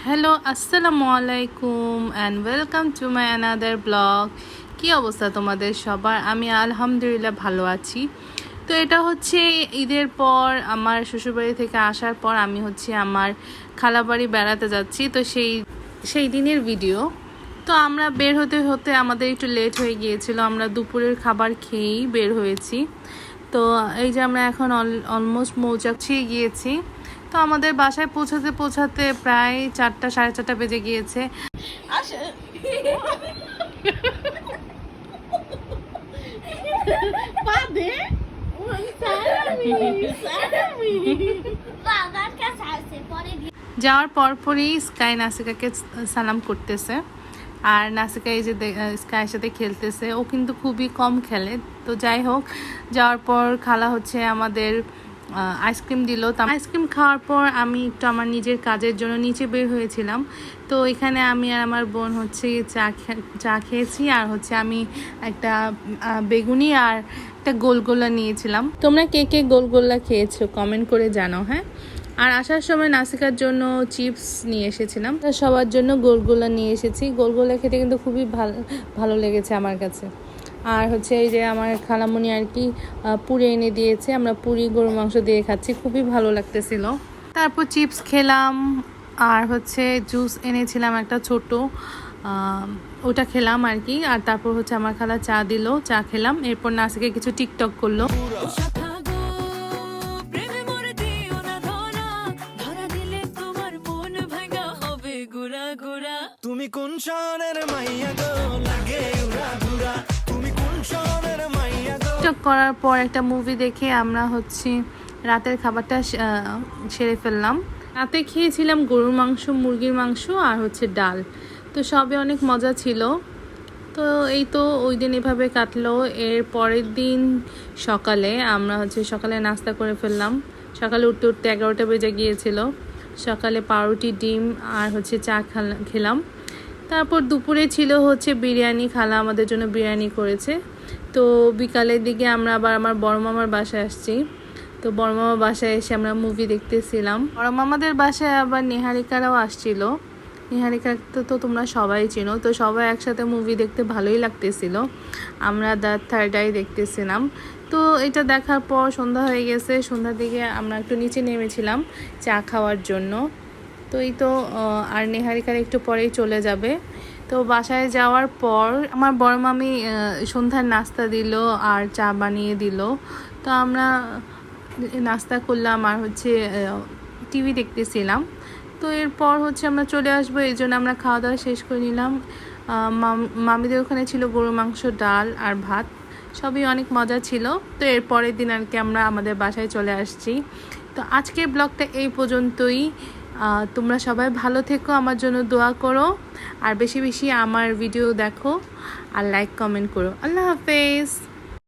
Hello, আসসালামু আলাইকুম and welcome to my another blog. কি অবস্থা তোমাদের সবার? আমি আলহামদুলিল্লাহ ভালো আছি। তো এটা হচ্ছে ঈদের পর আমার শ্বশুরবাড়ি থেকে আসার পর আমি হচ্ছে আমার খালাবাড়ি বেড়াতে যাচ্ছি। তো সেই দিনের ভিডিও। তো আমরা বের হতে হতে আমাদের একটু লেট হয়ে গিয়েছিল। আমরা দুপুরের খাবার খেয়েই বের হয়েছি। তো এই যে আমরা এখন অলমোস্ট মৌচাক গিয়েছি। তো আমাদের বাসায় পৌঁছাতে প্রায় 4টা সাড়ে 4টা বেজে গিয়েছে। যাওয়ার পরপরই স্কাই নাসিকাকে সালাম করতেছে, আর নাসিকা এই যে স্কাইয়ের সাথে খেলতেছে। ও কিন্তু খুবই কম খেলে। তো যাই হোক, যাওয়ার পর খালা হচ্ছে আমাদের আইসক্রিম দিল। তো আইসক্রিম খাওয়ার পর আমি একটু আমার নিজের কাজের জন্য নিচে বের হয়েছিলাম। তো এখানে আমি আর আমার বোন হচ্ছে চা খেয়েছি, আর হচ্ছে আমি একটা বেগুনি আর একটা গোলগোলা নিয়েছিলাম। তোমরা কে কে গোলগোলা খেয়েছো কমেন্ট করে জানাও। হ্যাঁ, আর আসার সময় নাসিকার জন্য চিপস নিয়ে এসেছিলাম। সবার জন্য গোলগোলা নিয়ে এসেছি। গোলগোলা খেতে কিন্তু খুবই ভালো লেগেছে আমার কাছে। আর হচ্ছে এই যে আমার খালামণি আর কি পুরি এনে দিয়েছে। আমরা পুরি গরুর মাংস দিয়ে খাচ্ছি, খুবই ভালো লাগতেছিল। তারপর চিপস খেলাম, আর হচ্ছে জুস এনেছিলাম একটা ছোট, ওটা খেলাম আর কি। আর তারপর হচ্ছে আমার খালা চা দিল, চা খেলাম। এরপর নাসিকে কিছু টিকটক করলো। তুমি কোন শহরের মাইয়া গো, লাগে উড়া ঘুরা, তুমি কোন শহরের মাইয়া গো। টিকটক করার পর একটা মুভি দেখে আমরা হচ্ছে রাতের খাবারটা সেরে ফেললাম। রাতে খেয়েছিলাম গরুর মাংস, মুরগির মাংস আর হচ্ছে ডাল। তো সবে অনেক মজা ছিল। তো এই তো ওই দিন এভাবে কাটলো। এর পরের দিন সকালে আমরা হচ্ছে সকালে নাস্তা করে ফেললাম। সকালে উঠতে উঠতে 11টা বেজে গিয়েছিল। সকালে পাউরুটি, ডিম আর হচ্ছে চা খেলাম। তারপর দুপুরে ছিল হচ্ছে বিরিয়ানি। খালা আমাদের জন্য বিরিয়ানি করেছে। তো বিকালের দিকে আমরা আবার আমার বড় মামার বাসায় আসছি। তো বড় মামার বাসায় এসে আমরা মুভি দেখতেছিলাম। বড় মামাদের বাসায় আবার নিহারিকারাও আসছিল। নিহারিকা তো তোমরা সবাই চিনো। তো সবাই একসাথে মুভি দেখতে ভালোই লাগতেছিল। আমরা দ্য থার্ড আই দেখতেছিলাম। তো এটা দেখার পর সন্ধ্যা হয়ে গেছে। সন্ধ্যার দিকে আমরা একটু নিচে নেমেছিলাম চা খাওয়ার জন্য। তো এই তো আর নেহারিকার একটু পরেই চলে যাবে। তো বাসায় যাওয়ার পর আমার বড় মামি সন্ধ্যার নাস্তা দিল আর চা বানিয়ে দিল। তো আমরা নাস্তা করলাম আর হচ্ছে টিভি দেখতেছিলাম। তো এরপর হচ্ছে আমরা চলে আসবো, এই জন্য আমরা খাওয়া দাওয়া শেষ করে নিলাম। মামিদের ওখানে ছিল গরুর মাংস, ডাল আর ভাত, সবই অনেক মজা ছিল। তো এর পরের দিন আর কি আমরা আমাদের বাসায় চলে আসছি। তো আজকের ব্লগটা এই পর্যন্তই। তোমরা সবাই ভালো থেকো, আমার জন্য দোয়া করো, আর বেশি বেশি আমার ভিডিও দেখো আর লাইক কমেন্ট করো। আল্লাহ হাফেজ।